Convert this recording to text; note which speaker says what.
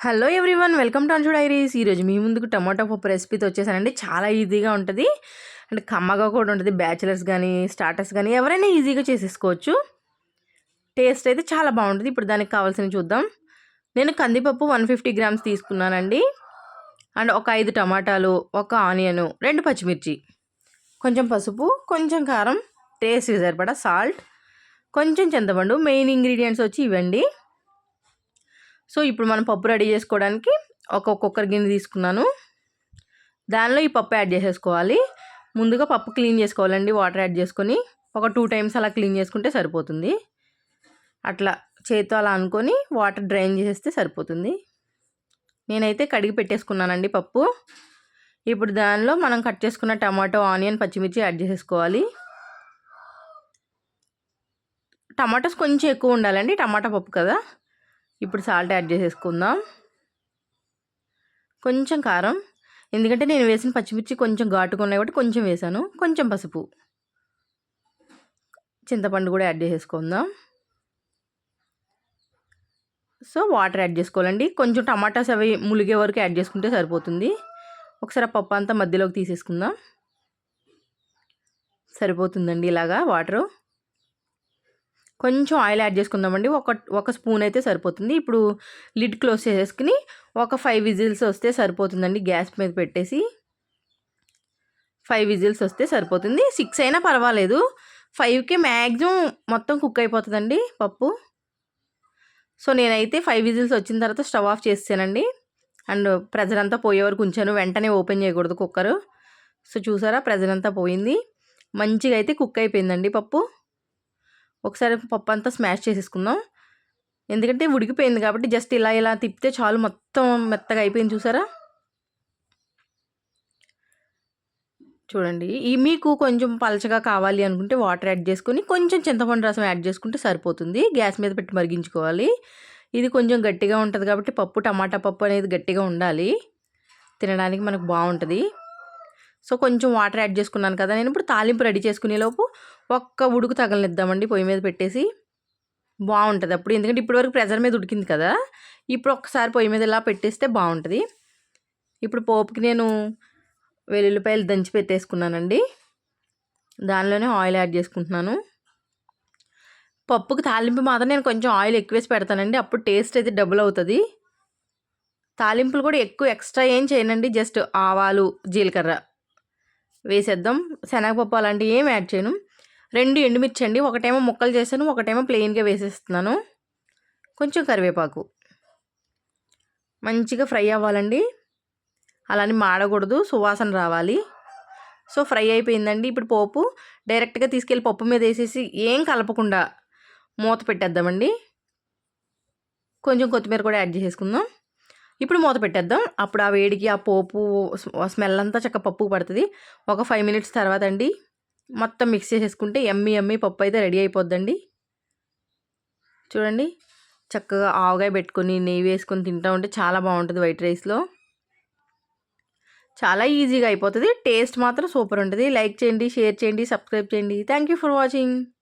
Speaker 1: Hello everyone, welcome to Anshu Diaries. ఈరోజు మీ ముందుకు టమాటో పప్పు రెసిపీతో వచ్చేసానండి. చాలా ఈజీగా ఉంటుంది, అంటే కమ్మగా కూడా ఉంటుంది. బ్యాచిలర్స్ కానీ స్టార్టర్స్ కానీ ఎవరైనా ఈజీగా చేసేసుకోవచ్చు. టేస్ట్ అయితే చాలా బాగుంటుంది. ఇప్పుడు దానికి కావాల్సినవి చూద్దాం. నేను కందిపప్పు 150 గ్రామ్స్ తీసుకున్నానండి. అండ్ ఒక 5 టమాటాలు, ఒక ఆనియన్, 2 పచ్చిమిర్చి, కొంచెం పసుపు, కొంచెం కారం, టేస్ట్ సరిపడా సాల్ట్, కొంచెం చింతపండు. మెయిన్ ఇంగ్రీడియంట్స్ వచ్చి ఇవ్వండి. సో ఇప్పుడు మనం పప్పు రెడీ చేసుకోవడానికి ఒక కుక్కర్ గిన్నె తీసుకున్నాను. దానిలో ఈ పప్పు యాడ్ చేసేసుకోవాలి. ముందుగా పప్పు క్లీన్ చేసుకోవాలండి. వాటర్ యాడ్ చేసుకొని ఒక 2 టైమ్స్ అలా క్లీన్ చేసుకుంటే సరిపోతుంది. అట్లా చేతితో అలా అనుకొని వాటర్ డ్రైన్ చేసేస్తే సరిపోతుంది. నేనైతే కడిగి పెట్టేసుకున్నానండి పప్పు. ఇప్పుడు దానిలో మనం కట్ చేసుకున్న టమాటో, ఆనియన్, పచ్చిమిర్చి యాడ్ చేసేసుకోవాలి. టమాటోస్ కొంచెం ఎక్కువ ఉండాలండి, టమాటా పప్పు కదా. ఇప్పుడు సాల్ట్ యాడ్ చేసేసుకుందాం. కొంచెం కారం, ఎందుకంటే నేను వేసిన పచ్చిమిర్చి కొంచెం ఘాటుగా ఉన్నాయి కాబట్టి కొంచెం వేసాను. కొంచెం పసుపు, చింతపండు కూడా యాడ్ చేసేసుకుందాం. సో వాటర్ యాడ్ చేసుకోవాలండి. కొంచెం టమాటాస్ అవి ములిగే వరకు యాడ్ చేసుకుంటే సరిపోతుంది. ఒకసారి పప్పు అంతా మధ్యలోకి తీసేసుకుందాం. సరిపోతుందండి ఇలాగా వాటరు. కొంచెం ఆయిల్ యాడ్ చేసుకుందామండి. ఒక స్పూన్ అయితే సరిపోతుంది. ఇప్పుడు లిడ్ క్లోజ్ చేసేసుకుని ఒక 5 విజిల్స్ వస్తే సరిపోతుందండి. గ్యాస్ మీద పెట్టేసి 5 విజిల్స్ వస్తే సరిపోతుంది. 6 అయినా పర్వాలేదు. 5కి మ్యాక్సిమం మొత్తం కుక్ అయిపోతుందండి పప్పు. సో నేనైతే 5 విజిల్స్ వచ్చిన తర్వాత స్టవ్ ఆఫ్ చేసానండి. అండ్ ప్రెజర్ అంతా పోయే వరకు ఉంచాను. వెంటనే ఓపెన్ చేయకూడదు కుక్కరు. సో చూసారా, ప్రెజర్ అంతా పోయింది. మంచిగా అయితే కుక్ అయిపోయిందండి పప్పు. ఒకసారి పప్పు అంతా స్మాష్ చేసేసుకుందాం. ఎందుకంటే ఉడికిపోయింది కాబట్టి జస్ట్ ఇలా ఇలా తిప్పితే చాలు, మొత్తం మెత్తగా అయిపోయింది. చూసారా, చూడండి. మీకు కొంచెం పలచగా కావాలి అనుకుంటే వాటర్ యాడ్ చేసుకొని కొంచెం చింతపండు రసం యాడ్ చేసుకుంటే సరిపోతుంది. గ్యాస్ మీద పెట్టి మరిగించుకోవాలి. ఇది కొంచెం గట్టిగా ఉంటుంది కాబట్టి పప్పు, టమాటా పప్పు అనేది గట్టిగా ఉండాలి, తినడానికి మనకు బాగుంటుంది. సో కొంచెం వాటర్ యాడ్ చేసుకున్నాను కదా. నేను ఇప్పుడు తాలింపు రెడీ చేసుకునే లోపు ఒక్క ఉడుకు తగలనిద్దామండి పొయ్యి మీద పెట్టేసి. బాగుంటుంది అప్పుడు, ఎందుకంటే ఇప్పటివరకు ప్రెజర్ మీద ఉడికింది కదా. ఇప్పుడు ఒక్కసారి పొయ్యి మీద ఇలా పెట్టేస్తే బాగుంటుంది. ఇప్పుడు పోపుకి నేను వెల్లుల్లిపాయలు దంచి పెట్టేసుకున్నానండి. దానిలోనే ఆయిల్ యాడ్ చేసుకుంటున్నాను. పప్పుకి తాలింపు మాత్రం నేను కొంచెం ఆయిల్ ఎక్కువేసి పెడతానండి, అప్పుడు టేస్ట్ అయితే డబుల్ అవుతుంది. తాలింపులు కూడా ఎక్కువ ఎక్స్ట్రా ఏం చేయనండి, జస్ట్ ఆవాలు, జీలకర్ర వేసేద్దాం. శనగపప్పు అలాంటివి ఏం యాడ్ చేయను. 2 ఎండుమిర్చి అండి, ఒకటేమో ముక్కలు చేశాను, ఒకటేమో ప్లెయిన్గా వేసేస్తున్నాను. కొంచెం కరివేపాకు. మంచిగా ఫ్రై అవ్వాలండి, అలానే మాడకూడదు, సువాసన రావాలి. సో ఫ్రై అయిపోయిందండి. ఇప్పుడు పోపు డైరెక్ట్గా తీసుకెళ్ళి పప్పు మీద వేసేసి ఏం కలపకుండా మూత పెట్టేద్దామండి. కొంచెం కొత్తిమీర కూడా యాడ్ చేసేసుకుందాం. ఇప్పుడు మూత పెట్టేద్దాం. అప్పుడు ఆ వేడికి ఆ పోపు స్మెల్ అంతా చక్కగా పప్పుకు పడుతుంది. ఒక 5 మినిట్స్ తర్వాత అండి మొత్తం మిక్స్ చేసేసుకుంటే ఎమ్మి పప్పు అయితే రెడీ అయిపోద్దండి. చూడండి, చక్కగా ఆవకాయ పెట్టుకొని నెయ్యి వేసుకొని తింటూ ఉంటే చాలా బాగుంటుంది వైట్ రైస్లో. చాలా ఈజీగా అయిపోతుంది. టేస్ట్ మాత్రం సూపర్ ఉంటుంది. లైక్ చేయండి, షేర్ చేయండి, సబ్స్క్రైబ్ చేయండి. Thank you for watching.